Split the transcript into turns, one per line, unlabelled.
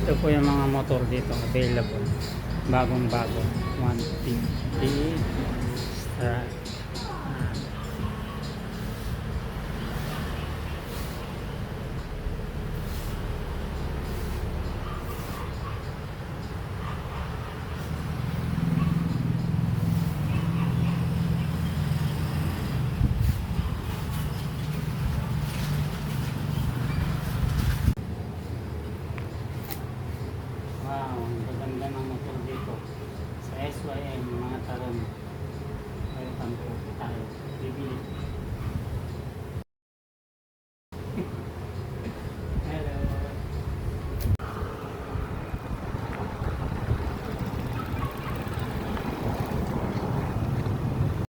Ito po yung mga motor dito available. Bagong bago. 150 Strat. Wow, ang gaganda ng motor dito sa SYM.